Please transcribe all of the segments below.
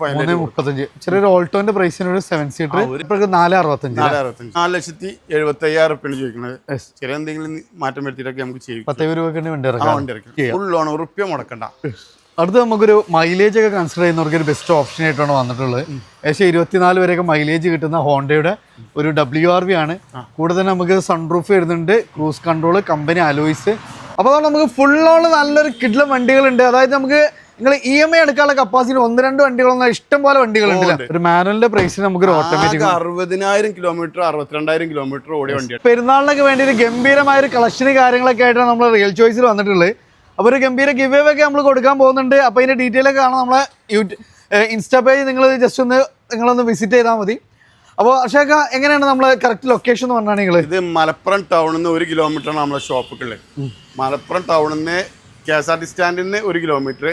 335. ചെറിയൊരു ഓൾട്ടോന്റെ പ്രൈസിനൊരു 7 സീറ്റർ 465. 4,75,000 ചോദിക്കുന്നത്. ചെറിയ എന്തെങ്കിലും മാറ്റം വരുത്തിയിട്ടൊക്കെ നമുക്ക് ചെയ്യും. 10 രൂപ വണ്ടി ഇറക്കാം. ഫുൾ ലോൺ ഉറുപ്പ്യ മുടക്കണ്ട. അടുത്ത് നമുക്കൊരു മൈലേജ് ഒക്കെ കൺസിഡർ ചെയ്യുന്നവർക്ക് ഒരു ബെസ്റ്റ് ഓപ്ഷൻ ആയിട്ടാണ് വന്നിട്ടുള്ളത്. ഏകദേശം 24 വരെയൊക്കെ മൈലേജ് കിട്ടുന്ന ഹോണ്ടയുടെ ഒരു WRV ആണ്. കൂടുതൽ നമുക്ക് സൺറൂഫ് വരുന്നുണ്ട്, ക്രൂസ് കൺട്രോൾ, കമ്പനി അലോയ്സ്. അപ്പോൾ അതുകൊണ്ട് നമുക്ക് ഫുൾ ഓൺ നല്ലൊരു കിഡ്ലം വണ്ടികളുണ്ട്. അതായത് നമുക്ക് നിങ്ങൾ EMI എടുക്കാനുള്ള കപ്പാസിറ്റി 1-2 വണ്ടികളൊന്നും ഇഷ്ടം പോലെ വണ്ടികളുണ്ട്. ഒരു മാനുവലിന്റെ പ്രൈസിന് നമുക്ക് ഒരു ഓട്ടോമാറ്റിക് 60,000 കിലോമീറ്റർ 62,000 കിലോമീറ്റർ ഓടിയ വണ്ടിയാണ്. പെരുന്നാളിനൊക്കെ വേണ്ടി ഒരു ഗംഭീരമായ ഒരു കളക്ഷന് കാര്യങ്ങളൊക്കെ ആയിട്ടാണ് നമ്മൾ റിയൽ ചോയ്സിൽ വന്നിട്ടുള്ളത്. അപ്പോൾ ഒരു ഗംഭീര ഗിവ് അവേ ഒക്കെ നമ്മൾ കൊടുക്കാൻ പോകുന്നുണ്ട്. അപ്പോൾ അതിന്റെ ഡീറ്റെയിൽ ഒക്കെ കാണാം നമ്മളെ ഇൻസ്റ്റാ പേജ്. നിങ്ങൾ ജസ്റ്റ് നിങ്ങളൊന്ന് വിസിറ്റ് ചെയ്താൽ മതി. അപ്പോൾ അക്ഷയക്ക എങ്ങനെയാണ് നമ്മളെ കറക്റ്റ് ലൊക്കേഷൻ എന്ന് പറഞ്ഞാൽ നിങ്ങൾ ഇത് മലപ്പുറം ടൗണിൽ നിന്ന് 1 കിലോമീറ്ററാണ് നമ്മളെ ഷോപ്പുകളിൽ. മലപ്പുറം ടൗണിൽ നിന്ന് KSRTC സ്റ്റാൻഡിൽ നിന്ന് 1 കിലോമീറ്റർ.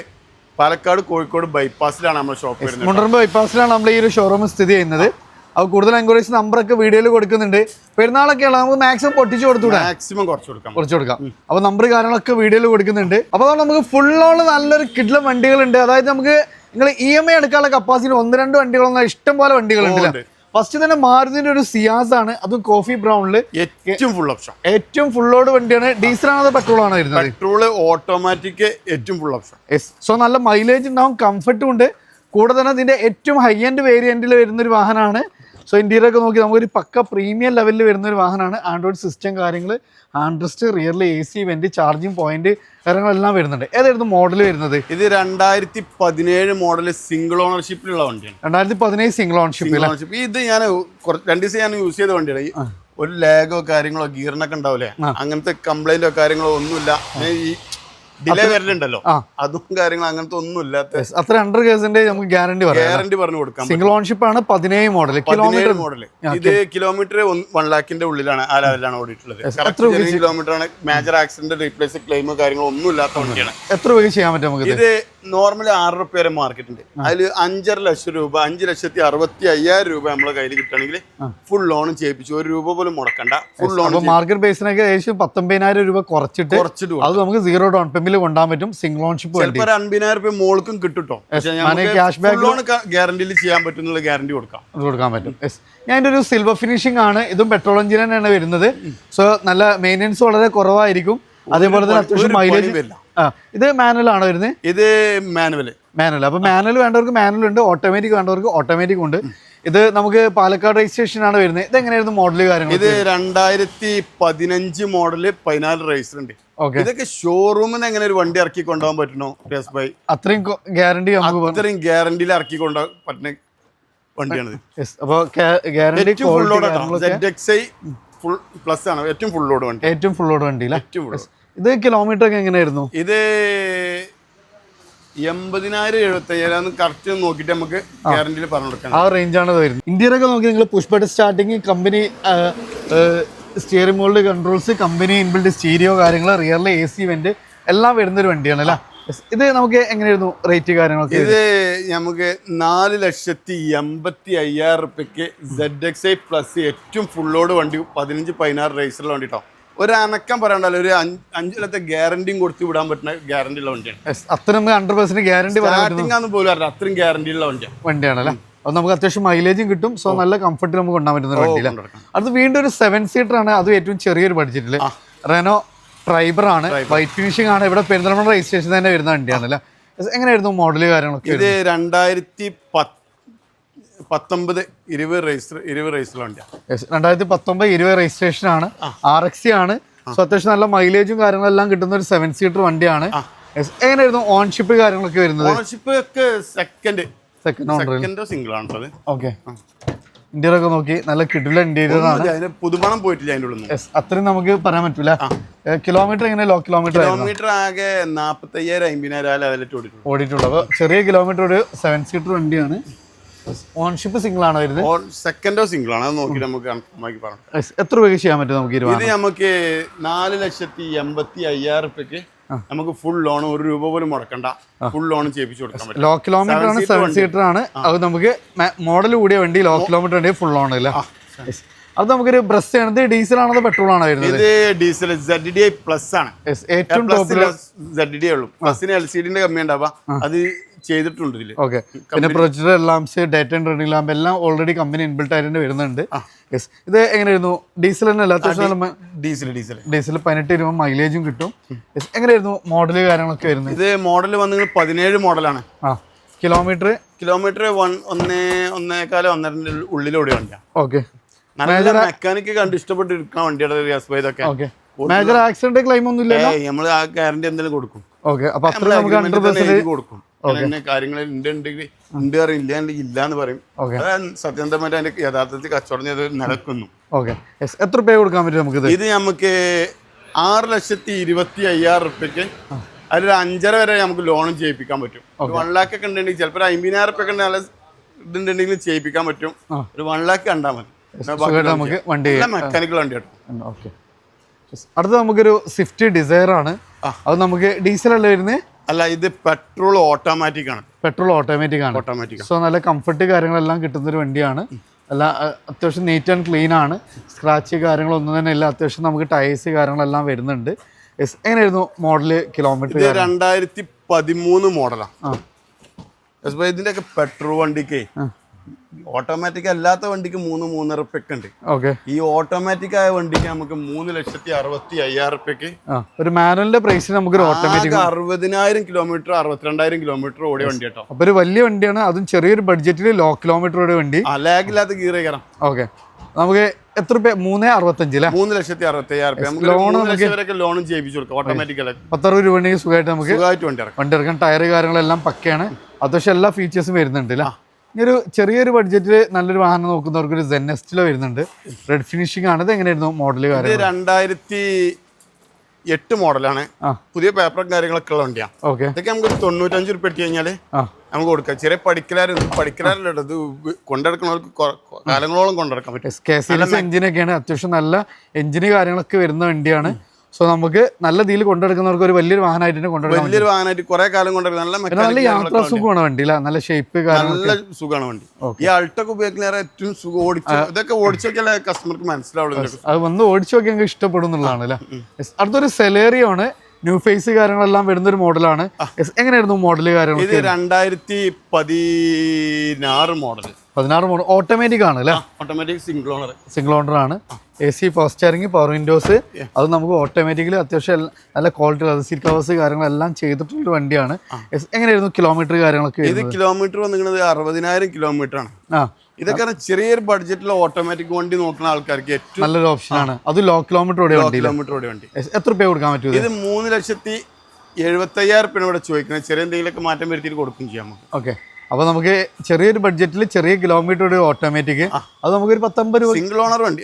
പാലക്കാട് കോഴിക്കോട് ബൈപ്പാസിലാണ് നമ്മുടെ ഷോപ്പ് വരുന്നത്. മുണ്ടർമ്പ് ബൈപ്പാസിലാണ് നമ്മൾ ഈ ഒരു ഷോറൂം സ്ഥിതി ചെയ്യുന്നത്. അപ്പോൾ കൂടുതൽ എൻക്വയറീസ് നമ്പറൊക്കെ വീഡിയോയിൽ കൊടുക്കുന്നുണ്ട്. പെരുന്നാളൊക്കെയാണ് നമുക്ക് മാക്സിമം പൊട്ടിച്ച് കൊടുത്തുകൂടാ, മാക്സിമം കുറച്ച് കൊടുക്കാം. അപ്പോൾ നമ്പർ കാര്യങ്ങളൊക്കെ വീഡിയോയിൽ കൊടുക്കുന്നുണ്ട്. അപ്പോൾ അതുകൊണ്ട് നമുക്ക് ഫുൾ ഓൺ നല്ലൊരു കിഡ്ലം വണ്ടികളുണ്ട്. അതായത് നമുക്ക് നിങ്ങൾ EMI എടുക്കാനുള്ള കപ്പാസിറ്റി 1-2 വണ്ടികളൊന്നും ഇഷ്ടം പോലെ വണ്ടികളുണ്ട്. ഫസ്റ്റ് തന്നെ മാരുതിന്റെ ഒരു സിയാസ് ആണ്, അതും കോഫി ബ്രൗണില്. ഏറ്റവും ഫുൾ ഓപ്ഷൻ, ഏറ്റവും ഫുൾ ലോഡ് വണ്ടിയാണ്. ഡീസൽ ആണോ പെട്രോൾ ആണോ വരുന്നത്? പെട്രോള്, ഓട്ടോമാറ്റിക്, ഏറ്റവും ഫുൾ ഓപ്ഷൻ. സോ നല്ല മൈലേജ് ഉണ്ടാവും, കംഫർട്ടും ഉണ്ട്. കൂടെ തന്നെ ഇതിന്റെ ഏറ്റവും ഹൈ എൻഡ് വേരിയന്റിൽ വരുന്ന ഒരു വാഹനമാണ്. സോ ഇന്റീരിയർ ഒക്കെ നോക്കി നമുക്കൊരു പക്ക പ്രീമിയം ലെവലിൽ വരുന്ന ഒരു വാഹനമാണ്. ആൻഡ്രോയിഡ് സിസ്റ്റം കാര്യങ്ങൾ, ആൻഡ്രസ്റ്റ്, റിയറിൽ AC വെന്റ്, ചാർജിങ് പോയിന്റ് കാര്യങ്ങളെല്ലാം വരുന്നുണ്ട്. ഏതായിരുന്നു മോഡൽ വരുന്നത്? ഇത് 2017 മോഡൽ സിംഗിൾ ഓണർഷിപ്പിലുള്ള വണ്ടിയാണ്. 2017 സിംഗിൾ ഓണർഷിപ്പ്. ഇത് ഞാൻ 2 ദിവസം ഞാൻ യൂസ് ചെയ്ത വണ്ടിയാണ്. ഒരു ലാഗോ കാര്യങ്ങളോ ഗിയറിനൊക്കെ ഉണ്ടാവില്ലേ, അങ്ങനത്തെ കംപ്ലൈന്റോ കാര്യങ്ങളോ ഒന്നുമില്ല. ഈ ഡിലേ വരലുണ്ടല്ലോ, അതും കാര്യങ്ങളും അങ്ങനത്തെ ഒന്നും ഇല്ലാത്ത അത്ര 100% നമുക്ക് ഗ്യാരണ്ടി പറഞ്ഞു കൊടുക്കാം. സിംഗിൾ ഓൺഷിപ്പ് ആണ്. 17 മോഡൽ. ഇത് കിലോമീറ്റർ 1 ലാഖിന്റെ ഉള്ളിലാണ്, ആ ലെവലിലാണ് ഓടിയിട്ടുള്ളത്. കിലോമീറ്റർ ആണ്. മേജർ ആക്സിഡന്റ്, റീപ്ലേസ്, ക്ലെയിമോ കാര്യങ്ങളോ ഒന്നും ഇല്ലാത്ത വണ്ടിയാണ്. എത്ര രൂപ ചെയ്യാൻ പറ്റും നമുക്ക്? ഇത് നോർമലി 6 രൂപ വരെ മാർക്കറ്റ് ഉണ്ട്. അതിൽ 5.5 ലക്ഷം രൂപ, 5,65,000 രൂപ നമ്മളെ കയ്യിൽ കിട്ടണമെങ്കിൽ ഫുൾ ലോൺ ചെയ്യിപ്പിച്ചു, 1 രൂപ പോലും മുടക്കണ്ട. ഫുൾ ലോൺ മാർക്കറ്റ് ബേസിനൊക്കെ ഏകദേശം 19,000 രൂപ കുറച്ചിട്ട് അത് നമുക്ക് 0 ഡൗൺ പേയ്മെന്റിൽ കൊണ്ടുപോകാൻ പറ്റും. സിംഗിൾ ഓൺഷിപ്പ് 50,000 രൂപ മോൾക്കും കിട്ടും. ക്യാഷ് ബാക്ക് ലോൺ ഗ്യാരണ്ടിയിൽ ചെയ്യാൻ പറ്റുന്ന ഗ്യാരണ്ടി കൊടുക്കാൻ പറ്റും. ഞാൻ ഒരു സിൽവർ ഫിനിഷിംഗ് ആണ്. ഇതും പെട്രോൾ എഞ്ചിൻ തന്നെയാണ് വരുന്നത്. സോ നല്ല മെയിൻ്റെനൻസ് വളരെ കുറവായിരിക്കും. അതേപോലെ തന്നെ അത്യാവശ്യം മൈലേജ്. ഇത് മാനുവൽ ആണോ വരുന്നത്? ഇത് മാനുവൽ. അപ്പൊ മാനുവൽ വേണ്ടവർക്ക് മാനുവൽ ഉണ്ട്, ഓട്ടോമാറ്റിക് വേണ്ടവർക്ക് ഓട്ടോമാറ്റിക് ഉണ്ട്. ഇത് നമുക്ക് പാലക്കാട് രജിസ്ട്രേഷൻ ആണ് വരുന്നത്. ഇത് എങ്ങനെയായിരുന്നു മോഡൽ കാര്യങ്ങൾ? ഇത് 2015 മോഡല് 14 രജിസ്റ്റർ ഉണ്ട്. ഇതൊക്കെ ഷോറൂമിൽ നിന്ന് എങ്ങനെ ഒരു വണ്ടി ഇറക്കി കൊണ്ടുപോകാൻ പറ്റണോ? അത്രയും ഗ്യാരണ്ടി, അത്രയും ഗ്യാരണ്ടിയിൽ ഇറക്കി കൊണ്ടുപോകാൻ പറ്റുന്ന വണ്ടിയാണ്. അപ്പോൾ guarantee full load ZXi full plus ആണ്. ഏറ്റവും ഫുൾ ലോഡ് വണ്ടി. ഏറ്റവും ഫുൾ ലോഡ് വണ്ടി. ഇത് കിലോമീറ്റർ ഒക്കെ എങ്ങനെയായിരുന്നു? ഇത് 80,000-75,000 കറക്റ്റ് നോക്കിയിട്ട് നമുക്ക് ഗ്യാരണ്ടിയിൽ പറഞ്ഞു കൊടുക്കാം. ആ റേഞ്ചാണ് വരുന്നത്. ഇന്ത്യയിലൊക്കെ ഒക്കെ നോക്കി നിങ്ങൾ push button starting, company steering mould controls, company inbuilt stereo കാര്യങ്ങൾ, റിയറിലെ AC വെന്റ് എല്ലാം വരുന്നൊരു വണ്ടിയാണ് അല്ലേ? ഇത് നമുക്ക് എങ്ങനെയായിരുന്നു റേറ്റ് കാര്യങ്ങളൊക്കെ? ഇത് നമുക്ക് 4,80,500 രൂപയ്ക്ക് ZXi പ്ലസ് ഏറ്റവും ഫുൾ ലോഡ് വണ്ടി 15-16 രജിസ്റ്ററിലുള്ള വണ്ടി കേട്ടോ. ഒരു അനക്കം പറയണ്ടല്ലോ, ഒരു 5 കൊല്ലത്തെ ഗ്യാരണ്ടിയും കൊടുത്ത് വിടാൻ പറ്റുന്ന ഗ്യാരണ്ടി ഉള്ള വണ്ടിയാണ്. അത്രയും 100% ഗ്യാരണ്ടി പോലും അറിയാം. അത്രയും ഗ്യാരണ്ടി ഉള്ള വണ്ടിയാണല്ലേ? അത് നമുക്ക് അത്യാവശ്യം മൈലേജും കിട്ടും. സോ നല്ല കംഫർട്ടിൽ നമുക്ക് കൊണ്ടാൻ പറ്റുന്ന വണ്ടിയിലാണ്. അത് വീണ്ടും ഒരു 7 സീറ്റർ ആണ്. അത് ഏറ്റവും ചെറിയൊരു ബഡ്ജറ്റിൽ റെനോ ട്രൈബർ ആണ്. വൈറ്റ് ഫിനിഷിംഗ് ആണ്. ഇവിടെ പെരിന്തൽമണ്ണ രജിസ്ട്രേഷൻ തന്നെ വരുന്ന വണ്ടിയാണ് അല്ലേ? എങ്ങനെയായിരുന്നു മോഡല് കാര്യങ്ങളൊക്കെ? ഇത് 2019-20 രജിസ്റ്റർ വണ്ടിയാണ്. 2019-20 രജിസ്ട്രേഷൻ ആണ്. RXi ആണ്. സോ അത്യാവശ്യം നല്ല മൈലേജും കാര്യങ്ങളെല്ലാം കിട്ടുന്ന ഒരു 7 സീറ്റർ വണ്ടിയാണ്. എങ്ങനെയായിരുന്നു ഓൺഷിപ്പ് കാര്യങ്ങളൊക്കെ വരുന്നത്? ഓൺഷിപ്പ് ഒക്കെ സെക്കൻഡ് സിംഗിൾ ആണ്. ഓക്കെ. ഇന്റീരിയർ ഒക്കെ നോക്കി നല്ല കിടില ഇന്റീരിയർ ആണ്. പുതുമണം പോയിട്ടില്ല അതിന്റെ ഉള്ളിൽ. അത്രയും നമുക്ക് പറയാൻ പറ്റൂല. കിലോമീറ്റർ എങ്ങനെ? ലോ കിലോമീറ്റർ ആകെ 45,000-50,000 ഓടിയിട്ടുള്ളൂ. അപ്പോൾ ചെറിയ കിലോമീറ്റർ ഒരു 7 സീറ്റർ വണ്ടിയാണ്. ഓൺഷിപ്പ് സിംഗിൾ ആണോ വരുന്നത്? സെക്കൻഡോ സിംഗിൾ ആണ്. അത് നോക്കി നമുക്ക് പറയാം. എത്ര രൂപയ്ക്ക് ചെയ്യാൻ പറ്റും നമുക്ക്? ഇത് നമുക്ക് 4,80,500 രൂപയ്ക്ക് നമുക്ക് ഫുൾ ലോൺ 1 രൂപ പോലും മുടക്കണ്ട. ഫുൾ ലോൺ ചെയ്യിപ്പിച്ചു കൊടുക്കാൻ പറ്റും. ലോ കിലോമീറ്റർ ആണ്, 7 സീറ്റർ ആണ്. അത് നമുക്ക് മോഡൽ കൂടിയ വണ്ടി, ലോ കിലോമീറ്റർ വണ്ടി, ഫുൾ ലോൺ അല്ലേ? അത് നമുക്കൊരു ബ്രസ് ആണ്. ഡീസൽ ആണോ പെട്രോൾ ആണോ വരുന്നത്? ഇത് ഡീസൽ ZDI പ്ലസ് ആണ്. ഏറ്റവും ZDI ഉള്ളൂ. പ്ലസിന് LCD കമ്മി ഉണ്ടാവുക. അത് ചെയ്തിട്ടുണ്ട് ഇതില്. ഓക്കെ, പിന്നെ projector lamps, data running lamp എല്ലാം ഓൾറെഡി കമ്പനി ഇൻബിൽട്ട് ആയിട്ട് വരുന്നുണ്ട്. യെസ്, ഇത് എങ്ങനെയായിരുന്നു? ഡീസൽ തന്നെ അല്ല, അത്യാവശ്യം ഡീസൽ 18-20 മൈലേജും കിട്ടും. യെസ്, എങ്ങനെയായിരുന്നു മോഡല് കാര്യങ്ങളൊക്കെ വരുന്നത്? ഇത് മോഡൽ വന്ന് 17 മോഡലാണ്. കിലോമീറ്റർ 1.5-1.2 ഉള്ളിലൂടെ വണ്ടിയാണ്. ഓക്കെ, നല്ല മെക്കാനിക്ക് കണ്ട് ഇഷ്ടപ്പെട്ട് എടുക്കുന്ന വണ്ടിയുടെ റിയാസ് ഭായ് ഇതൊക്കെ. ഓക്കെ, മേജർ ആക്സിഡന്റ് ക്ലെയിം ഒന്നും ഇല്ല. നമ്മൾ ആ ഗ്യാരണ്ടി എന്തെങ്കിലും കൊടുക്കും. ഓക്കെ, അപ്പൊ അത്ര നമുക്ക് 100% കൊടുക്കും. കാര്യങ്ങൾ ഉണ്ട് അറിയില്ല ഇല്ലാന്ന് പറയും. സത്യസന്ധമായിട്ട് അതിന്റെ യഥാർത്ഥത്തിൽ കച്ചവടം ചെയ്ത് നടക്കുന്നു. ഓക്കെ, എത്ര രൂപ കൊടുക്കാൻ പറ്റും നമുക്ക്? ഇത് നമുക്ക് 6,25,000 റുപ്യക്ക് അതിലൊരു 5.5 വരെ നമുക്ക് ലോണും ചെയ്യിപ്പിക്കാൻ പറ്റും. 1 lakh ഒക്കെ ഉണ്ടെങ്കിൽ ചിലപ്പോൾ 50,000 റുപ്യൊക്കെ നല്ല ഇതുണ്ടെങ്കിൽ ചെയ്യിപ്പിക്കാൻ പറ്റും. ഒരു 1 lakh കണ്ടാൽ മതി. നമുക്ക് വണ്ടി മെക്കാനിക്കൽ വണ്ടി കേട്ടോ. ഓക്കെ, അടുത്ത നമുക്കൊരു സ്വിഫ്റ്റ് ഡിസയർ ആണ്. അത് നമുക്ക് ഡീസൽ അല്ല വരുന്നത്? അല്ല, ഇത് പെട്രോൾ ഓട്ടോമാറ്റിക് ആണ്. പെട്രോൾ ഓട്ടോമാറ്റിക് ആണ്. സോ നല്ല കംഫർട്ട് കാര്യങ്ങളെല്ലാം കിട്ടുന്ന ഒരു വണ്ടിയാണ്. അല്ല, അത്യാവശ്യം നീറ്റ് ആൻഡ് ക്ലീൻ ആണ്. സ്ക്രാച്ച് കാര്യങ്ങളൊന്നും തന്നെ ഇല്ല. അത്യാവശ്യം നമുക്ക് ടയേഴ്സ് കാര്യങ്ങളെല്ലാം വരുന്നുണ്ട്. എങ്ങനെയായിരുന്നു മോഡല്, കിലോമീറ്റർ? 2013 മോഡലാണ്. ഇതിന്റെ ഒക്കെ പെട്രോൾ വണ്ടിക്ക് ഓട്ടോമാറ്റിക് അല്ലാത്ത വണ്ടിക്ക് 3-3.5 റുപ്യൊക്കെ ഉണ്ട്. ഓക്കെ, ഈ ഓട്ടോമാറ്റിക് ആയ വണ്ടിക്ക് നമുക്ക് 3,65,000 റുപ്യക്ക് ഒരു മാനുവലിന്റെ പ്രൈസിന് നമുക്ക് 60,000 കിലോമീറ്റർ 62,000 കിലോമീറ്റർ ഓടിയ വണ്ടി കേട്ടോ. അപ്പൊ ഒരു വലിയ വണ്ടിയാണ്, അതും ചെറിയൊരു ബഡ്ജറ്റിൽ ലോ കിലോമീറ്റർ ഓടിയ വണ്ടി. ലാഗില്ലാത്ത ഗിയർ കയറാം. ഓക്കെ, നമുക്ക് എത്ര രൂപ? 3,65,000 അല്ലേ? 3,65,000 ലോണും ചെയ്യിപ്പിച്ചു കൊടുക്കാം. ഓട്ടോമാറ്റിക് 10-60 രൂപ ഉണ്ടെങ്കിൽ സുഖമായിട്ട് നമുക്ക് വണ്ടി ഇറക്കാം. ടയർ കാര്യങ്ങളെല്ലാം പക്കയാണ്. അത്യാവശ്യം എല്ലാ ഫീച്ചേഴ്സും വരുന്നുണ്ട് അല്ലേ? ഒരു ചെറിയൊരു ബഡ്ജറ്റിൽ നല്ലൊരു വാഹനം നോക്കുന്നവർക്ക് ഒരു ZENESTILO വരുന്നുണ്ട്. റെഡ് ഫിനിഷിംഗ് ആണ്. ഇത് എങ്ങനെയായിരുന്നു മോഡല്? 2008 മോഡലാണ്. പുതിയ പേപ്പറും കാര്യങ്ങളൊക്കെ ഉള്ള വണ്ടിയാണ്. ഓക്കെ, ഇതൊക്കെ നമുക്ക് 95 റുപ്യ ഇട്ട് കഴിഞ്ഞാൽ നമുക്ക് കൊടുക്കാം. ചെറിയ പഠിക്കലാരല്ലോ ഇത് കൊണ്ടെടുക്കുന്നവർക്ക് കാലങ്ങളോളം കൊണ്ടെടുക്കാൻ പറ്റും. എഞ്ചിനൊക്കെയാണ്, അത്യാവശ്യം നല്ല എഞ്ചിന് കാര്യങ്ങളൊക്കെ വരുന്ന വണ്ടിയാണ്. സോ നമുക്ക് നല്ല രീതിയിൽ കൊണ്ടെടുക്കുന്നവർക്ക് ഒരു വലിയൊരു വാഹനമായിട്ട് കൊണ്ടുവരാം. വലിയൊരു വാഹനമായിട്ട് കുറെ കാലം കൊണ്ടുവരുന്നത് നല്ല യാത്രാ സുഖമാണ് വണ്ടി. നല്ല ഷേപ്പ്, നല്ല സുഖമാണ് വണ്ടി. ഈ അൾട്ടൊക്കെ ഉപയോഗിക്കുന്ന ഏറ്റവും സുഖം ഓടിച്ചു ഇതൊക്കെ ഓടിച്ചൊക്കെ കസ്റ്റമർക്ക് മനസ്സിലാവുള്ളൂ. അത് വന്ന് ഓടിച്ചു നോക്കി ഞങ്ങൾക്ക് ഇഷ്ടപ്പെടും എന്നുള്ളതാണ് അല്ലേ? അടുത്തൊരു സെലേറിയോ ആണ്. ന്യൂ ഫേസ് കാര്യങ്ങളെല്ലാം വരുന്ന ഒരു മോഡലാണ്. എങ്ങനെയായിരുന്നു മോഡല് കാര്യങ്ങൾ? ഇത് 2016 മോഡൽ. 16 മോഡൽ ഓട്ടോമാറ്റിക് ആണ് അല്ലേ? ഓട്ടോമാറ്റിക് സിംഗിൾ ഓണർ ആണ്. AC, power steering, power Windows, അത് നമുക്ക് ഓട്ടോമാറ്റിക്കലി അത്യാവശ്യം നല്ല ക്വാളിറ്റി സീറ്റ് കവേഴ്സ് കാര്യങ്ങളെല്ലാം ചെയ്തിട്ടുള്ള വണ്ടിയാണ്. എങ്ങനെയായിരുന്നു കിലോമീറ്റർ കാര്യങ്ങളൊക്കെ? ഇത് കിലോമീറ്റർ വന്നിരിക്കുന്നത് 60,000 കിലോമീറ്റർ ആണ്. ഇതൊക്കെ ചെറിയൊരു ബഡ്ജറ്റിൽ ഓട്ടോമാറ്റിക് വണ്ടി നോക്കുന്ന ആൾക്കാർക്ക് ഏറ്റവും നല്ലൊരു ഓപ്ഷനാണ്. അത് ലോ കിലോമീറ്റർ ഓടിയ വണ്ടി. എത്ര രൂപ കൊടുക്കാൻ പറ്റും? ഇത് 3,75,000 റുപ്യാണ് ഇവിടെ ചോദിക്കുന്നത്. ചെറിയ എന്തെങ്കിലുമൊക്കെ മാറ്റം വരുത്തിയിട്ട് കൊടുക്കും ചെയ്യാം. ഓക്കെ, അപ്പൊ നമുക്ക് ചെറിയൊരു ബഡ്ജറ്റിൽ ചെറിയ കിലോമീറ്റർ ഓട്ടോമാറ്റിക്, അത് നമുക്കൊരു 19 രൂപ. സിംഗിൾ ഓണർ വണ്ടി.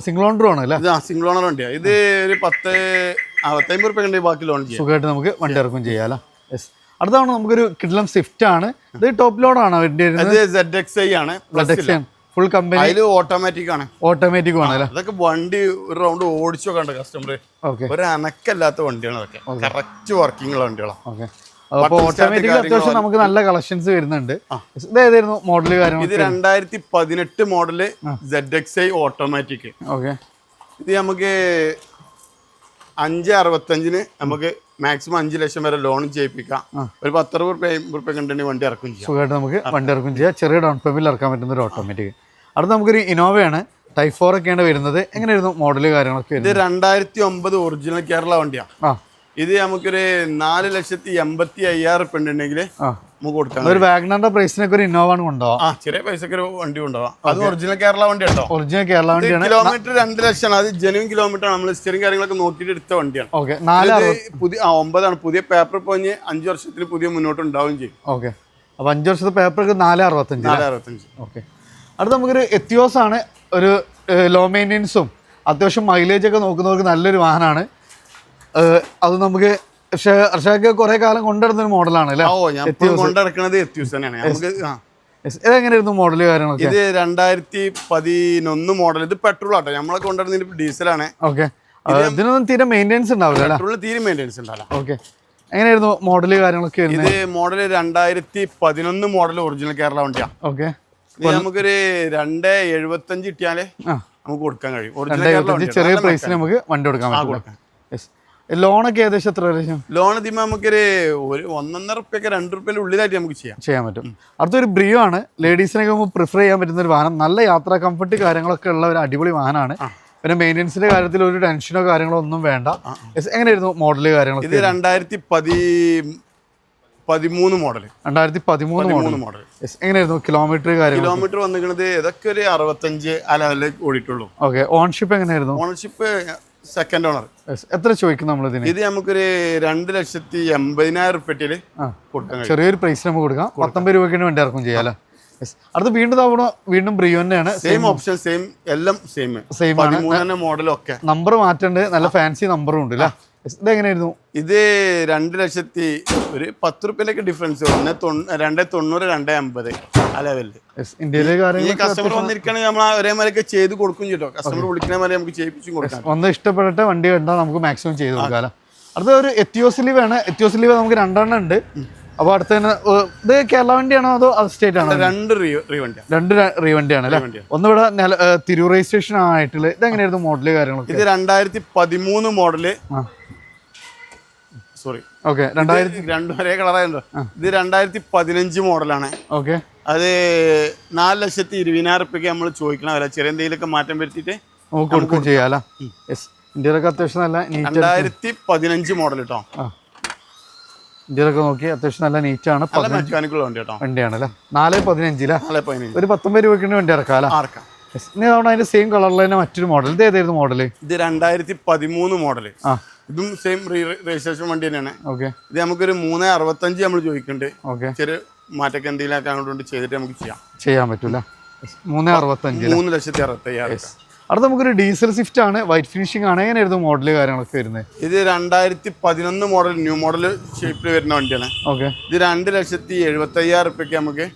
സിംഗിൾ ഓണർ ആണ് അല്ലേ? സിംഗിൾ ഓണർ വണ്ടിയാണ്. ഇത് ഒരു 50 റുപ്യ ഉണ്ടെങ്കിൽ ബാക്കി ലോൺ ചെയ്യാം. സുഖമായിട്ട് നമുക്ക് വണ്ടി ഇറക്കും ചെയ്യാം അല്ലേ? യെസ്, അടുത്താണ് നമുക്കൊരു കിഡ്ലം സ്വിഫ്റ്റ് ആണ്. ഇത് ടോപ്പ് ലോഡ് ആണ് വണ്ടി. ZXi ആണ്. ഫുൾ കമ്പനി ഓട്ടോമാറ്റിക് ആണ്. ഓട്ടോമാറ്റിക് ആണ് അല്ലേ? അതൊക്കെ വണ്ടി ഒരു റൗണ്ട് ഓടിച്ചു നോക്കണ്ട കസ്റ്റമർ. ഒരു അനക്കല്ലാത്ത വണ്ടിയാണ് അതൊക്കെ. കറക്റ്റ് വർക്കിംഗ് ഉള്ള വണ്ടികളാണ്. ഓക്കെ, അപ്പോൾ ഓട്ടോമാറ്റിക് അത്യാവശ്യം നമുക്ക് നല്ല കളക്ഷൻസ് വരുന്നുണ്ട്. ഇത് ഏതായിരുന്നു മോഡല് കാര്യങ്ങൾ? ഇത് 2018 മോഡല് ZXi ഓട്ടോമാറ്റിക്. ഓക്കെ, ഇത് നമുക്ക് 5,65,000 നമുക്ക് മാക്സിമം 5 ലക്ഷം വരെ ലോൺ ചെയ്യിപ്പിക്കാം. ഒരു 10-60 റുപ്യ കണ്ടെങ്കിൽ വണ്ടി ഇറക്കും ചെയ്യാം. സുഖമായിട്ട് നമുക്ക് വണ്ടി ഇറക്കും ചെയ്യാം. ചെറിയ ഡൗൺ പേയ്മെന്റിൽ ഇറക്കാൻ പറ്റുന്ന ഒരു ഓട്ടോമാറ്റിക്. അടുത്ത നമുക്കൊരു ഇന്നോവയാണ്. Type 4 ഒക്കെയാണ് വരുന്നത്. എങ്ങനെയായിരുന്നു മോഡല് കാര്യങ്ങളൊക്കെ? ഇത് 2009 ഒറിജിനൽ കേരള വണ്ടിയാണ്. ഇത് നമുക്കൊരു 4,85,000 റുപ്യ ഉണ്ടെങ്കിൽ നമുക്ക് കൊടുക്കാം. ഒരു വാഗ്നറിന്റെ പ്രൈസിനൊക്കെ ഒരു ഇന്നോവ കൊണ്ടുപോകാം. ചെറിയ പൈസക്ക് ഒരു വണ്ടി കൊണ്ടുപോകാം. അത് ഒറിജിനൽ കേരള വണ്ടി കേട്ടോ. ഒറിജിനൽ കേരള വണ്ടിയാണ്. കിലോമീറ്റർ 2 ലക്ഷമാണ്. അത് ജെനുവിൻ കിലോമീറ്റർ ആണ്. നമ്മൾ ഹിസ്റ്ററിയും കാര്യങ്ങളൊക്കെ നോക്കിയിട്ട് എടുത്ത വണ്ടിയാണ്. പുതിയ 9 ആണ്. പുതിയ പേപ്പർ പോഞ്ഞ് 5 വർഷത്തിന് പുതിയ മുന്നോട്ട് ഉണ്ടാവുകയും ചെയ്യും. ഓക്കെ, അപ്പൊ 5 വർഷത്തെ പേപ്പർക്ക് 4,65. ഓക്കെ, അടുത്ത നമുക്കൊരു എത്തിയോസ് ആണ്. ഒരു ലോ മെയിൻ്റെനൻസും അത്യാവശ്യം മൈലേജ് ഒക്കെ നോക്കുന്നവർക്ക് നല്ലൊരു വാഹനമാണ്. അത് നമുക്ക് കുറെ കാലം കൊണ്ടിരുന്നൊരു മോഡലാണ് അല്ലേ? കൊണ്ടിറക്കുന്നത് എത്തിയോസ് തന്നെയാണ്. ഇതെങ്ങനെയായിരുന്നു മോഡല് കാര്യങ്ങളൊക്കെ? ഇത് 2011 മോഡൽ. ഇത് പെട്രോൾ ആട്ടോ. നമ്മളെ കൊണ്ടുവരുന്നത് ഡീസലാണ്. ഓക്കെ, ഇതിനൊന്നും തീരെ മെയിൻ്റെനൻസ് ഉണ്ടാവില്ല. പെട്രോളിന് തീരെ മെയിൻ്റെനൻസ് ഉണ്ടാവില്ല. ഓക്കെ, എങ്ങനെയായിരുന്നു മോഡല് കാര്യങ്ങളൊക്കെ? ഇത് മോഡൽ 2011 മോഡൽ ഒറിജിനൽ കേരള വണ്ടിയാണ്. ഓക്കെ, ഇത് നമുക്കൊരു 2,75 കിട്ടിയാലേ നമുക്ക് കൊടുക്കാൻ കഴിയും. ചെറിയ പ്രൈസിന് നമുക്ക് വണ്ടി കൊടുക്കാൻ പറ്റും. ലോണൊക്കെ ഏകദേശം എത്ര ഏകദേശം ലോൺ ഇതിമ നമുക്കൊരു 1.5 റുപ്യൊക്കെ 2 റുപ്യയുടെ ഉള്ളിലായിട്ട് നമുക്ക് ചെയ്യാൻ പറ്റും. അടുത്തൊരു ബ്രിയോ ആണ്, ലേഡീസിനൊക്കെ പ്രിഫർ ചെയ്യാൻ പറ്റുന്ന ഒരു വാഹനം. നല്ല യാത്രാ കംഫർട്ട് കാര്യങ്ങളൊക്കെ ഉള്ള ഒരു അടിപൊളി വാഹനമാണ്. പിന്നെ മെയിൻ്റെനൻസിന്റെ കാര്യത്തിൽ ഒരു ടെൻഷനോ കാര്യങ്ങളോ ഒന്നും വേണ്ട. എങ്ങനെയായിരുന്നു മോഡല് കാര്യങ്ങളൊക്കെ? ഇത് 2013 മോഡൽ. 2013 മോഡൽ. എങ്ങനെയായിരുന്നു കിലോമീറ്റർ കാര്യങ്ങൾ? കിലോമീറ്റർ വന്നിരിക്കുന്നത് ഇതൊക്കെ ഒരു 65 ആ ലെവലിൽ ഓടിയിട്ടുള്ളൂ. ഓക്കെ. ഓൺഷിപ്പ് എങ്ങനെയായിരുന്നു? Ownership second owner. എത്ര ചോദിക്കും നമ്മൾ ഇതിന്? ഇത് നമുക്കൊരു 2,80,000 റുപ്യയില് കൊടുക്കാം. ചെറിയൊരു പ്രൈസ് നമുക്ക് കൊടുക്കാം. 19 രൂപയ്ക്ക് വേണ്ടി ഇറക്കും ചെയ്യാലോ. അടുത്ത് വീണ്ടും ബ്രിയോ തന്നെയാണ്. സെയിം ഓപ്ഷൻ, സെയിം എല്ലാം സെയിം ആണ്. മോഡലും ഒക്കെ നമ്പർ മാറ്റണ്ട്, നല്ല ഫാൻസി നമ്പറും ഉണ്ട് അല്ലേ? ഇതെങ്ങനെയായിരുന്നു? ഇത് 2,10 റുപ്യന്റെ ഡിഫറൻസ്. 290 250 ആ ലെവലില്. ഇന്ത്യയിലെ കസ്റ്റമർ വന്നിരിക്കുകയാണെങ്കിൽ നമ്മൾ ഒരേമാരൊക്കെ ചെയ്ത് കൊടുക്കും ചെയ്തോ. കസ്റ്റമർ വിളിക്കുന്ന മാതിരി നമുക്ക് ചെയ്യിപ്പിച്ചും കൊടുക്കാം. ഒന്ന് ഇഷ്ടപ്പെട്ടിട്ട് വണ്ടി കണ്ടാൽ നമുക്ക് മാക്സിമം ചെയ്ത് കൊടുക്കാം. അടുത്ത ഒരു എത്തിയോസ് ആണ്. എത്തിയോസ് ലീവ് നമുക്ക് 2 ഉണ്ട്. അപ്പൊ അടുത്ത ഇത് കേരള വണ്ടിയാണോ അതോ അത് സ്റ്റേറ്റ് ആണോ? 2 റീവണ്ടിയാണ് അല്ലേ? ഒന്നിവിടെ തിരൂർ രജിസ്ട്രേഷൻ ആയിട്ടുള്ള. ഇതെങ്ങനെയായിരുന്നു മോഡല് കാര്യങ്ങളൊക്കെ? ഇത് 2013 മോഡല്. Sorry, okay. 2000 ഒരേ കളറായല്ലോ. ഇത് 2015 മോഡലാണ്. ഓക്കെ. അത് 4,20,000 റുപ്യക്ക് നമ്മൾ ചോദിക്കണം. അല്ല, ചെറിയ എന്തെങ്കിലുമൊക്കെ മാറ്റം വരുത്തിയിട്ട് കൊടുക്കും ചെയ്യാലോ. ഇന്ത്യയിലൊക്കെ അത്യാവശ്യം നല്ല 2015 മോഡൽ കേട്ടോ. ഇന്ത്യയിലൊക്കെ നോക്കി അത്യാവശ്യം നല്ല നീറ്റാണ്. മെക്കാനിക്കൽ വണ്ടി കേട്ടോ. വണ്ടിയാണ് അല്ലേ? 4,15 ഒരു 19 രൂപയ്ക്ക് വണ്ടി ഇറക്കാം. ഇനി തവണ അതിന്റെ സെയിം കളറിൽ തന്നെ മറ്റൊരു മോഡൽ. ഇത് ഏതായിരുന്നു മോഡല്? ഇത് 2013 മോഡല്. ഇതും സെയിം രജിസ്ട്രേഷൻ വണ്ടി തന്നെയാണ്. ഓക്കെ. ഇത് നമുക്കൊരു 3,65 നമ്മൾ ചോദിക്കുന്നുണ്ട്. ഓക്കെ. ചെറിയ മാറ്റൊക്കെ എന്തെങ്കിലും അങ്ങോട്ട് ചെയ്തിട്ട് നമുക്ക് ചെയ്യാൻ പറ്റൂല. 3,65. 3,65,000. അടുത്ത നമുക്കൊരു ഡീസൽ സ്വിഫ്റ്റ് ആണ്, വൈറ്റ് ഫിനിഷിംഗ് ആണ്. എങ്ങനെയായിരുന്നു മോഡല് കാര്യങ്ങളൊക്കെ വരുന്നത്? ഇത് 2011 മോഡൽ, ന്യൂ മോഡൽ ഷേപ്പിൽ വരുന്ന വണ്ടിയാണ്. ഓക്കെ. ഇത് 2,70,000 റുപ്യക്ക് നമുക്ക്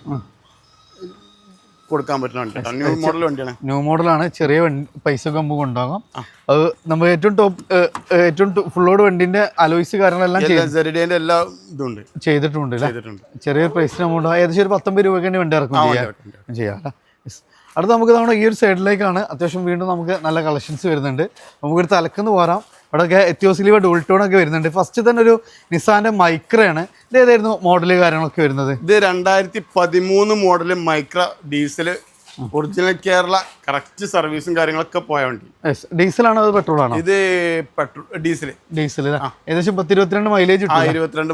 കൊടുക്കാൻ പറ്റുന്ന വണ്ടിയാണ്. ന്യൂ മോഡൽ വണ്ടിയാണ്. ന്യൂ മോഡലാണ്. ചെറിയ പൈസ ഒക്കെ നമുക്ക് ഉണ്ടാകാം. അത് നമ്മൾ ഏറ്റവും ഫുള്ളോട് വണ്ടിന്റെ അലോയ്സ് കാര്യങ്ങളെല്ലാം എല്ലാ ഇതുണ്ട് ചെയ്തിട്ടുണ്ട്. ചെറിയ പ്രൈസിന് നമുക്ക് ഏകദേശം ഒരു 19 രൂപയ്ക്ക് വണ്ടി ഇറക്കും ചെയ്യാം. അടുത്ത നമുക്ക് നമ്മുടെ ഈ ഒരു സൈഡിലേക്കാണ്. അത്യാവശ്യം വീണ്ടും നമുക്ക് നല്ല കളക്ഷൻസ് വരുന്നുണ്ട്. നമുക്കൊരു തലക്കുന്ന് പോരാം. അവിടെയൊക്കെ എത്തിയോസിലിവ ഡോൾട്ടോണൊക്കെ വരുന്നുണ്ട്. ഫസ്റ്റ് തന്നെ ഒരു നിസാന്റെ മൈക്രയാണ്. ഇത് ഏതായിരുന്നു മോഡല് കാര്യങ്ങളൊക്കെ വരുന്നത്? ഇത് 2013 model Micra diesel, original Kerala, correct സർവീസും കാര്യങ്ങളൊക്കെ പോയ വണ്ടി. ഡീസലാണോ അത് പെട്രോൾ ആണോ? ഇത് പെട്രോൾ ഡീസൽ. ഏകദേശം 10-22 മൈലേജ് 22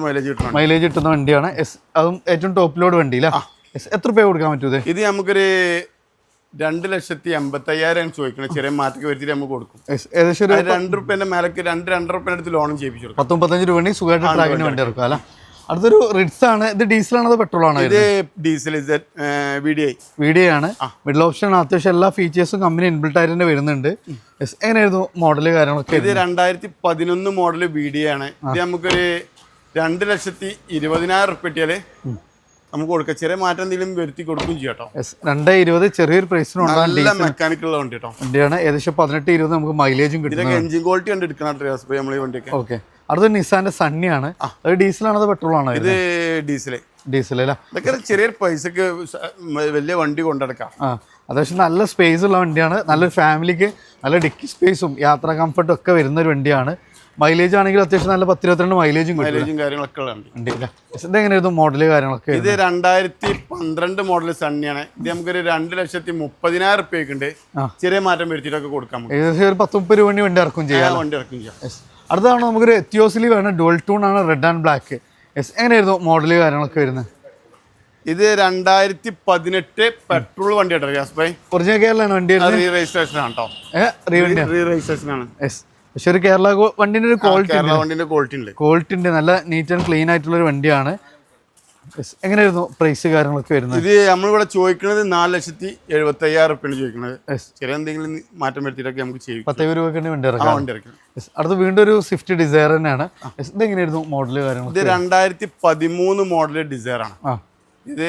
മൈലേജ് കിട്ടുന്ന വണ്ടിയാണ്. അതും ഏറ്റവും ടോപ്പ് ലോഡ് വണ്ടിയില്ല. എത്ര രൂപ കൊടുക്കാൻ പറ്റൂ? ഇത് നമുക്കൊരു 2,80,000 ചോദിക്കണം. ചെറിയ മാറ്റൊക്കെ വരുത്തിട്ട് നമുക്ക് കൊടുക്കും. ഏകദേശം 2 റുപ്യന്റെ മേലക്ക് 2-2.5 റുപ്യന്റെ അടുത്ത് ലോണും ചെയ്യിപ്പിച്ചു. 10-15 രൂപ സുഖമായിട്ട് ട്രാക്കിന് വണ്ടി ഇറക്കാം അല്ല. അടുത്തൊരു റിഡ്സ് ആണ്. ഇത് ഡീസലാണോ അതോ പെട്രോൾ ആണോ? ഇത് ഡീസൽ. VDI ആണ്. മിഡിൽ ഓപ്ഷൻ ആണ്. അത്യാവശ്യം എല്ലാ ഫീച്ചേഴ്സും കമ്പനി ഇൻബിൽട്ട് ആയിട്ട് തന്നെ വരുന്നുണ്ട്. എങ്ങനെയായിരുന്നു മോഡല് കാര്യങ്ങളൊക്കെ? ഇത് 2011 മോഡല് VDI ആണ്. ഇത് നമുക്കൊരു 2,20,000 റുപ്യ നമുക്ക് കൊടുക്കാം. ചെറിയ മാറ്റം എന്തെങ്കിലും വരുത്തി കൊടുക്കും ചെയ്യാട്ടോ. 2,20 ചെറിയൊരു പ്രൈസിനുള്ള നല്ല മെക്കാനിക്കൽ വണ്ടി കേട്ടോ. വണ്ടിയാണ്. ഏകദേശം 18-20 നമുക്ക് മൈലേജും കിട്ടും. ഇതൊക്കെ എഞ്ചിൻ ക്വാളിറ്റി കണ്ട് എടുക്കണം നമ്മൾ ഈ വണ്ടിയൊക്കെ. ഓക്കെ. അടുത്ത നിസാന്റെ സണ്ണിയാണ്. അത് ഡീസലാണോ അതോ പെട്രോൾ ആണോ? ഇത് ഡീസൽ അല്ല. ഇതൊക്കെ ചെറിയ പൈസക്ക് വലിയ വണ്ടി കൊണ്ടെടുക്കാം. അത്യാവശ്യം നല്ല സ്പേസ് ഉള്ള വണ്ടിയാണ്. നല്ലൊരു ഫാമിലിക്ക് നല്ല ഡിക്കി സ്പേസും യാത്രാ കംഫർട്ടും ഒക്കെ വരുന്ന ഒരു വണ്ടിയാണ്. മൈലേജ് ആണെങ്കിൽ അത്യാവശ്യം നല്ല 10-22 മൈലേജും കാര്യങ്ങളൊക്കെ ഉണ്ട്. ഇതെങ്ങനെയായിരുന്നു മോഡല് കാര്യങ്ങളൊക്കെ? ഇത് 2012 മോഡൽ സണ്ണിയാണ്. ഇത് നമുക്കൊരു 2,30,000 റുപ്യക്ക് ഉണ്ട്. ചെറിയ മാറ്റം വരുത്തിയിട്ടൊക്കെ കൊടുക്കാം. ഏകദേശം ഒരു 10-30 രൂപ വണ്ടി ഇറക്കും ചെയ്യാം. അടുത്താണ് നമുക്കൊരു എത്തിയോസിലി വേണം. ഡുവൽ ടൂൺ ആണ്, റെഡ് ആൻഡ് ബ്ലാക്ക്. എങ്ങനെയായിരുന്നു മോഡല് കാര്യങ്ങളൊക്കെ വരുന്നത്? ഇത് 2018 പെട്രോൾ വണ്ടി കേട്ടോ. ഒറിജിനൽ കേരള വണ്ടി രജിസ്ട്രേഷൻ ആണ് കേട്ടോ. രജിസ്ട്രേഷൻ ആണ്. പക്ഷെ ഒരു കേരള വണ്ടിന്റെ ഒരു ക്വാളിറ്റി ഉണ്ട്. നല്ല നീറ്റ് ആൻഡ് ക്ലീൻ ആയിട്ടുള്ള ഒരു വണ്ടിയാണ്. എങ്ങനെയായിരുന്നു പ്രൈസ് കാര്യങ്ങളൊക്കെ വരുന്നത്? ഇത് നമ്മളിവിടെ ചോദിക്കുന്നത് 4,70,000 റുപ്യാണ് ചോദിക്കുന്നത്. ചെറിയ എന്തെങ്കിലും മാറ്റം വരുത്തിയിട്ടൊക്കെ നമുക്ക് ചെയ്യും. 10 രൂപയ്ക്ക് വണ്ടി ഇറക്കാം. അടുത്ത് വീണ്ടും ഒരു സ്വിഫ്റ്റ് ഡിസയർ തന്നെയാണ്. ഇതെങ്ങനെയായിരുന്നു മോഡല് കാര്യങ്ങൾ? ഇത് 2013 മോഡല് ഡിസയർ ആണ്. ഇത്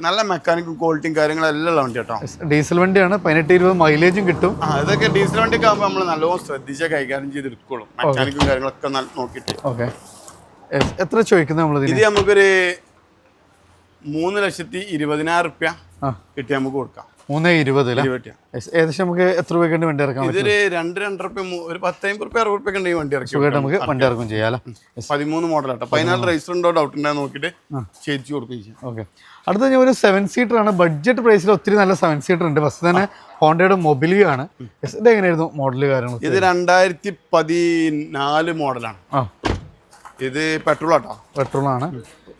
നല്ല മെക്കാനിക്കും ക്വാളിറ്റിയും കാര്യങ്ങളെല്ലാം ഉള്ള വണ്ടി കേട്ടോ. ഡീസൽ വണ്ടിയാണ്. 18-20 മൈലേജും കിട്ടും. ഇതൊക്കെ ഡീസൽ വണ്ടിയൊക്കെ ആകുമ്പോൾ നമ്മൾ നല്ലോണം ശ്രദ്ധിച്ച കൈകാര്യം ചെയ്ത് എടുക്കുള്ളൂ. മെക്കാനിക്കും കാര്യങ്ങളൊക്കെ നോക്കിയിട്ട്. ഓക്കെ. എത്ര ചോദിക്കുന്നത് നമ്മൾ? ഇത് നമുക്കൊരു 3,20,000 റുപ്യ കിട്ടി നമുക്ക് കൊടുക്കാം. 320 അല്ലേ? ഏകദേശം നമുക്ക് എത്ര രൂപയ്ക്ക് വണ്ടി ഇറക്കാം? ഇതൊരു 2-2.5 റുപ്യ, ഒരു 10-50 റുപ്യ വണ്ടി ഇറക്കി നമുക്ക് വണ്ടി ഇറക്കും ചെയ്യാം. 13 മോഡലാട്ടോ. 14 രജിസ്റ്റർ ഉണ്ടോ ഡൗട്ട് ഉണ്ടോ നോക്കിയിട്ട് ചെയ്യിച്ചു കൊടുക്കുകയും ചെയ്യും. ഓക്കെ, അടുത്ത ഞാൻ ഒരു 7 സീറ്റർ ആണ്. ബഡ്ജറ്റ് പ്രൈസിൽ ഒത്തിരി നല്ല 7 സീറ്റർ ഉണ്ട്. ഫസ്റ്റ് തന്നെ ഹോണ്ടയുടെ മൊബിലിയോ ആണ്. ഇത് എങ്ങനെയായിരുന്നു മോഡല് കാര്യങ്ങൾ? ഇത് 2014 മോഡലാണ്. ഇത് പെട്രോൾ ആട്ടോ, പെട്രോൾ ആണ്.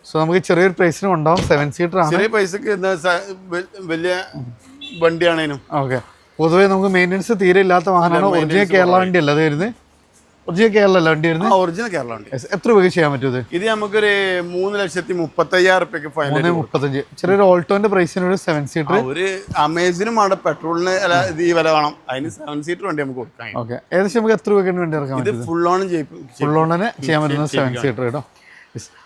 സോ നമുക്ക് ചെറിയൊരു പ്രൈസിനും ഉണ്ടാവും. 7 സീറ്റർ ആണ്. ചെറിയ പൈസക്ക് വലിയ വണ്ടിയാണേനും. ഓക്കെ, പൊതുവേ നമുക്ക് മെയിൻ്റെനൻസ് തീരെ ഇല്ലാത്ത വാഹനമാണ്. ഒറിജിനൽ കേരള വണ്ടി അല്ല അത് വരുന്നത്? ഒറിജിനൽ കേരള അല്ല വണ്ടി വരുന്നത്? ഒറിജിനൽ കേരള വണ്ടി. എത്ര രൂപയ്ക്ക് ചെയ്യാൻ പറ്റും ഇത്? നമുക്കൊരു 3,35,000 റുപ്യക്ക് ഫൈനൽ. 35. ചെറിയൊരു ഓൾട്ടോന്റെ പ്രൈസിന് ഒരു 7 സീറ്റർ. ഒരു അമേസിനും ആണ് പെട്രോളിന് ഇത് ഈ വില വേണം. അതിന് 7 സീറ്റർ വണ്ടി നമുക്ക് കൊടുക്കാം. ഓക്കെ, ഏകദേശം നമുക്ക് എത്ര രൂപയ്ക്ക് വണ്ടി ഇറക്കാം? ഇത് ഫുൾ ഓൺ ചെയ്യാൻ പറ്റുന്ന 7 സീറ്റർ കേട്ടോ.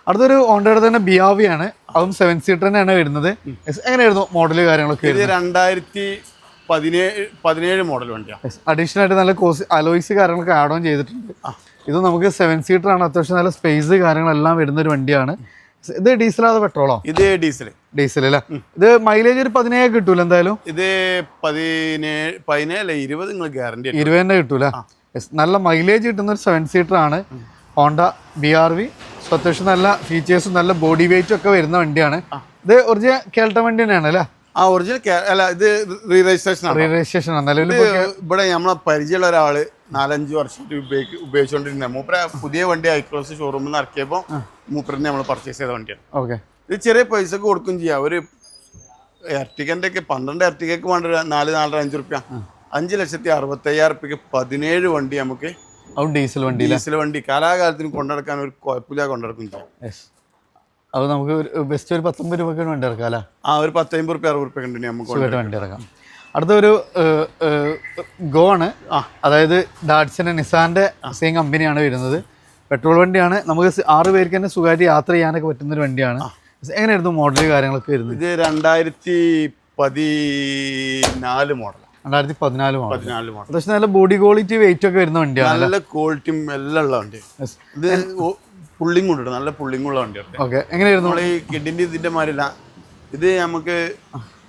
അടുത്തൊരു ഹോണ്ടയുടെ തന്നെ ബിയാവി ആണ്. അതും 7 സീറ്റർ തന്നെയാണ് വരുന്നത്. എങ്ങനെയായിരുന്നു മോഡല് കാര്യങ്ങളൊക്കെ? ഇത് 2017 മോഡൽ വണ്ടിയാണ്. അഡീഷണൽ ആയിട്ട് നല്ല അലോയ്സ് കാര്യങ്ങളൊക്കെ ആഡ് ഓൺ ചെയ്തിട്ടുണ്ട്. ഇത് നമുക്ക് 7 സീറ്റർ ആണ്. അത്യാവശ്യം നല്ല സ്പേസ് കാര്യങ്ങളെല്ലാം വരുന്ന ഒരു വണ്ടിയാണ്. ഇത് ഡീസലോ അതോ പെട്രോളോ? ഇത് ഡീസൽ അല്ലേ? ഇത് മൈലേജ് ഒരു 17 കിട്ടൂല എന്തായാലും? ഇത് 17 20 നിങ്ങൾ ഗ്യാരണ്ടി 20 തന്നെ കിട്ടൂല. നല്ല മൈലേജ് കിട്ടുന്ന ഒരു 7 സീറ്റർ ആണ് ഹോണ്ട BRV. സോ അത്യാവശ്യം നല്ല ഫീച്ചേഴ്സും നല്ല ബോഡി വെയിറ്റും ഒക്കെ വരുന്ന വണ്ടിയാണ്. ഇത് ഒറിജിനൽ കേരള വണ്ടി തന്നെയാണ് അല്ലേ? ഒറിജിനൽ അല്ല, ഇത് റീ രജിസ്ട്രേഷൻ ആണ്. നിലവിൽ ഇവിടെ നമ്മളെ പരിചയമുള്ള ഒരാള് 4-5 വർഷമായിട്ട് ഉപയോഗിച്ചുകൊണ്ടിരുന്ന മൂപ്പര പുതിയ വണ്ടി ഐക്രോസ് ഷോറൂമിൽ നിന്ന് ഇറക്കിയപ്പോൾ മൂപ്പറിനെ നമ്മൾ പർച്ചേസ് ചെയ്ത വണ്ടിയാണ്. ഓക്കെ, ഇത് ചെറിയ പൈസക്ക് കൊടുക്കും ചെയ്യാം. ഒരു എർട്ടിക്കൻ്റെ ഒക്കെ 12 എർട്ടിക്കക്ക് വേണ്ട 4-4.5 റുപ്യ, 5,60,000 റുപ്യക്ക് 17 വണ്ടി നമുക്ക് ഡീസൽ വണ്ടി കാലാകാലത്തിന് കൊണ്ടുനടക്കാൻ ഒരു കുഴപ്പമില്ല, കൊണ്ടുനടക്കും ചെയ്യാം. അത് നമുക്ക് ബെസ്റ്റ് ഒരു 19 രൂപയ്ക്ക് വണ്ടി ഇറക്കാം അല്ലേ? ഒരു 10-50-60 റുപ്യ കണ്ടിട്ട് നമുക്ക് വണ്ടി ഇറക്കാം. അടുത്തൊരു ഗോ ആണ്. അതായത് ഡാറ്റ്സൺ നിസാന്റെ സെയിം കമ്പനിയാണ് വരുന്നത്. പെട്രോൾ വണ്ടിയാണ്. നമുക്ക് 6 പേർക്ക് തന്നെ സുഖമായിട്ട് യാത്ര ചെയ്യാനൊക്കെ പറ്റുന്നൊരു വണ്ടിയാണ്. എങ്ങനെയായിരുന്നു മോഡല് കാര്യങ്ങളൊക്കെ വരുന്നത്? ഇത് 2014 മോഡൽ. 2014 മോഡൽ. പക്ഷെ നല്ല ബോഡി ക്വാളിറ്റി വെയിറ്റ് ഒക്കെ വരുന്ന വണ്ടിയാണ്. നല്ല ക്വാളിറ്റിയും എല്ലാം ഉള്ള വണ്ടി. ഇത് പുള്ളിങ് ഉണ്ട്, നല്ല പുള്ളിങ് ഉള്ള വണ്ടിയാണ്. ഓക്കെ, എങ്ങനെയായിരുന്നു? നമ്മൾ ഈ കിഡിന്റെ ഇതിന്റെ മാറില്ല. ഇത് നമുക്ക്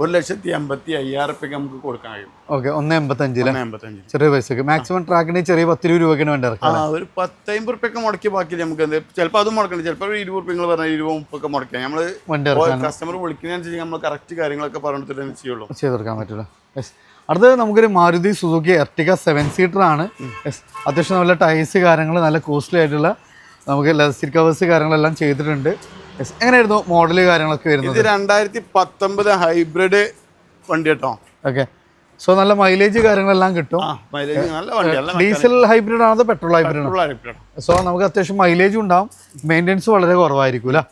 1,85,000 റുപ്യക്ക് നമുക്ക് കൊടുക്കാൻ കഴിയും. ഓക്കെ, 1,85 ചെറിയ പൈസക്ക്. മാക്സിമം ട്രാക്കിന് ചെറിയ 10-20 രൂപയ്ക്കാണ് വേണ്ടി ഇറക്കാം. ഒരു 10-50 റുപ്യൊക്കെ മുടക്കി ബാക്കി നമുക്ക് എന്ത് ചിലപ്പോൾ അതും മുടക്കണം. ചിലപ്പോൾ 20 റുപ്യ നിങ്ങൾ പറഞ്ഞാൽ 20-30 മുടക്കാം. നമ്മൾ കസ്റ്റമർ വിളിക്കുന്നതിനനുസരിച്ച് നമ്മൾ കറക്റ്റ് കാര്യങ്ങളൊക്കെ പറഞ്ഞിട്ട് തന്നെ ചെയ്യുള്ളൂ, ചെയ്തെടുക്കാൻ പറ്റില്ല. അടുത്തത് നമുക്കൊരു മാരുതി സുസുക്കി എർട്ടിക 7 സീറ്റർ ആണ്. അത്യാവശ്യം നല്ല ടൈസ് കാര്യങ്ങൾ, നല്ല കോസ്റ്റ്ലി ആയിട്ടുള്ള നമുക്ക് ലെതർ കവേഴ്സ് കാര്യങ്ങളെല്ലാം ചെയ്തിട്ടുണ്ട്. എങ്ങനെയായിരുന്നു മോഡല് കാര്യങ്ങളൊക്കെ വരുന്നത്? ഇത് 2019 ഹൈബ്രിഡ് വണ്ടി കേട്ടോ. ഓക്കെ, സോ നല്ല മൈലേജ് കാര്യങ്ങളെല്ലാം കിട്ടും. ഡീസൽ ഹൈബ്രിഡ് ആണോ പെട്രോൾ ഹൈബ്രിഡ്? സോ നമുക്ക് അത്യാവശ്യം മൈലേജും ഉണ്ടാവും. മെയിൻ്റെനൻസ് വളരെ കുറവായിരിക്കും അല്ലേ?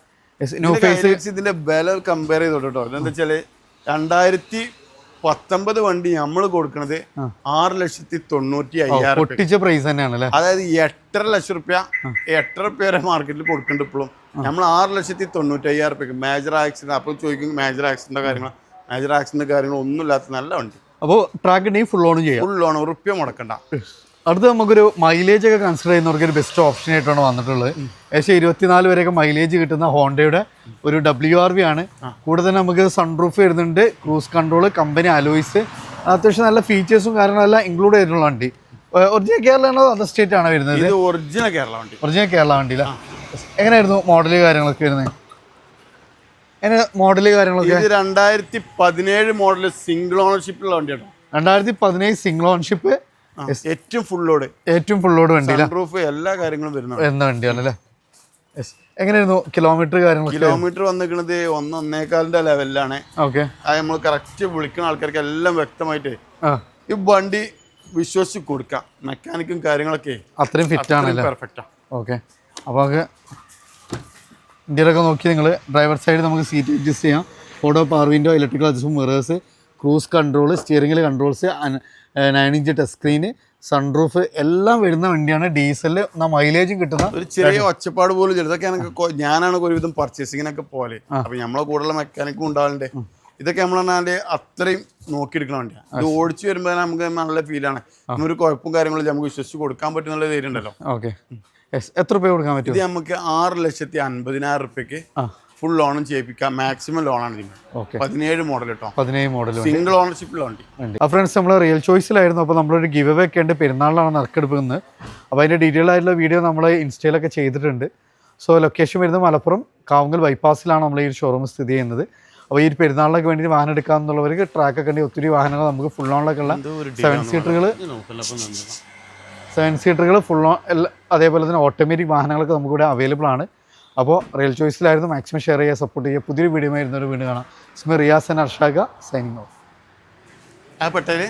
ഇതിന്റെ വില കമ്പയർ ചെയ്തോട്ടോ. എന്താ വെച്ചാല് 2019 വണ്ടി നമ്മൾ കൊടുക്കുന്നത് 6,90,000 പൊട്ടിച്ച പ്രൈസ് തന്നെയാണ് അല്ലേ? അതായത് 8.5 ലക്ഷം റുപ്യ 8.5 റുപ്യ വരെ മാർക്കറ്റിൽ കൊടുക്കുന്നുണ്ട്. ഇപ്പോഴും നമ്മൾ 6,90,000 റുപ്യക്ക് മേജർ ആക്സിഡന്റ്. അപ്പോൾ ചോദിക്കും മേജർ ആക്സിഡന്റ് കാര്യങ്ങൾ ഒന്നും ഇല്ലാത്ത നല്ല വണ്ടി. അപ്പോൾ ട്രാക്ക് ഫുൾ ഓൺ ചെയ്യാം. ഫുൾ ഓൺ, റുപ്യ മുടക്കണ്ട. അടുത്ത് നമുക്കൊരു മൈലേജ് ഒക്കെ കൺസിഡർ ചെയ്യുന്നവർക്ക് ഒരു ബെസ്റ്റ് ഓപ്ഷൻ ആയിട്ടാണ് വന്നിട്ടുള്ളത്. ഏകദേശം 24 വരെയൊക്കെ മൈലേജ് കിട്ടുന്ന ഹോണ്ടയുടെ ഒരു WRV ആണ്. കൂടെ തന്നെ നമുക്ക് സൺറൂഫ് വരുന്നുണ്ട്, ക്രൂസ് കൺട്രോൾ, കമ്പനി അലോയ്സ്, അത്യാവശ്യം നല്ല ഫീച്ചേഴ്സും കാര്യങ്ങളെല്ലാം ഇൻക്ലൂഡ് ചെയ്തിട്ടുള്ള വണ്ടി. ഒറിജിനൽ കേരള ആണോ അതർ സ്റ്റേറ്റ് ആണോ വരുന്നത്? ഒറിജിനൽ കേരള വണ്ടി. എങ്ങനെയായിരുന്നു മോഡല് കാര്യങ്ങളൊക്കെ വരുന്നത്? മോഡല് കാര്യങ്ങളൊക്കെ 2017 മോഡൽ സിംഗിൾ ഓണർഷിപ്പുള്ള വണ്ടിയാണ്. 2017 സിംഗിൾ ഓണർഷിപ്പ്, ഏറ്റവും ഫുൾ ലോഡ് വണ്ടി, എല്ലാ കാര്യങ്ങളും വരുന്ന വണ്ടിയാണ് അല്ലേ? എങ്ങനെയായിരുന്നു കിലോമീറ്റർ കാര്യങ്ങൾ? കിലോമീറ്റർ വന്നിരിക്കുന്നത് 1-1.25 ലെവലിലാണ്. ഓക്കെ, അത് നമ്മൾ കറക്റ്റ് വിളിക്കുന്ന ആൾക്കാർക്ക് എല്ലാം വ്യക്തമായിട്ട് ഈ വണ്ടി വിശ്വസിച്ച് കൊടുക്കാം. മെക്കാനിക്കും കാര്യങ്ങളൊക്കെ അത്രയും ഫിറ്റ് ആണ്, പെർഫെക്റ്റാണ്. ഓക്കെ, അപ്പോൾ നമുക്ക് ഇന്ത്യയിലൊക്കെ നോക്കി നിങ്ങൾ ഡ്രൈവർ സൈഡ് നമുക്ക് സീറ്റ് അഡ്ജസ്റ്റ് ചെയ്യാം. Auto power window, electrical adjust, mirrors, cruise control, സ്റ്റിയറിംഗിൽ controls, 9-inch touch screen, sunroof എല്ലാം വരുന്ന വണ്ടിയാണ്. ഡീസലിൽ മൈലേജും കിട്ടുന്ന ഒരു ചെറിയ ഒച്ചപ്പാട് പോലും ഇതൊക്കെ ഞാനാണ് ഒരുവിധം പർച്ചേസിങ്ങിനൊക്കെ പോലെ. അപ്പൊ നമ്മളെ കൂടെയുള്ള മെക്കാനിക്കും ഉണ്ടാവലുണ്ട്. ഇതൊക്കെ നമ്മളെ അത്രയും നോക്കിയെടുക്കുന്ന വണ്ടിയാണ്. ഇത് ഓടിച്ചു വരുമ്പോൾ നമുക്ക് നല്ല ഫീലാണ്. ഒരു കുഴപ്പവും കാര്യങ്ങളും നമുക്ക് വിശ്വസിച്ച് കൊടുക്കാൻ പറ്റുന്ന ധൈര്യം ഉണ്ടല്ലോ. ഓക്കെ, എത്ര രൂപ കൊടുക്കാൻ പറ്റും? ഇത് നമുക്ക് 6,50,000 റുപ്യക്ക് ഫുൾ ലോണും ചെയ്യിപ്പിക്കാം. മാക്സിമം ലോണാണ് ഇതിന്. ഓക്കെ 17 മോഡൽ കേട്ടോ, 17 മോഡൽ സിംഗിൾ ഓണർഷിപ്പിലുള്ള വണ്ടി. ആ ഫ്രണ്ട്സ്, നമ്മൾ റിയൽ ചോയ്സിലായിരുന്നു. അപ്പോൾ നമ്മളൊരു ഗിവ് അവേ ഒക്കെ ഉണ്ട്, പെരുന്നാളിലാണ് നറുക്കെടുക്കുന്നത്. അപ്പോൾ അതിൻ്റെ ഡീറ്റെയിൽ ആയിട്ടുള്ള വീഡിയോ നമ്മൾ ഇൻസ്റ്റയിലൊക്കെ ചെയ്തിട്ടുണ്ട്. സോ ലൊക്കേഷൻ വരുന്നത് മലപ്പുറം കാവുങ്കൽ ബൈപ്പാസിലാണ് നമ്മൾ ഈ ഒരു ഷോറൂം സ്ഥിതി ചെയ്യുന്നത്. അപ്പോൾ ഈ ഒരു പെരുന്നാളിനൊക്കെ വേണ്ടി വാഹനം എടുക്കാമെന്നുള്ളവർക്ക് ട്രാക്കൊക്കെ ഉണ്ടെങ്കിൽ ഒത്തിരി വാഹനങ്ങൾ നമുക്ക് ഫുൾ ഓണിലൊക്കെ ഉള്ള 7 സീറ്ററുകൾ ഫുൾ ഓൺ അതേപോലെ തന്നെ ഓട്ടോമാറ്റിക് വാഹനങ്ങളൊക്കെ നമുക്കിവിടെ അവൈലബിൾ ആണ്. അപ്പോൾ റിയൽ ചോയ്സിലായിരുന്നു. മാക്സിമം ഷെയർ ചെയ്യുക, സപ്പോർട്ട് ചെയ്യുക. പുതിയൊരു വീഡിയോ ആയിരുന്നൊരു വീണ്ടും കാണാം. റിയാസ് ആൻഡ് അർഷാഗ സൈനിങ് ഓഫ്. ആ പെട്ടേല്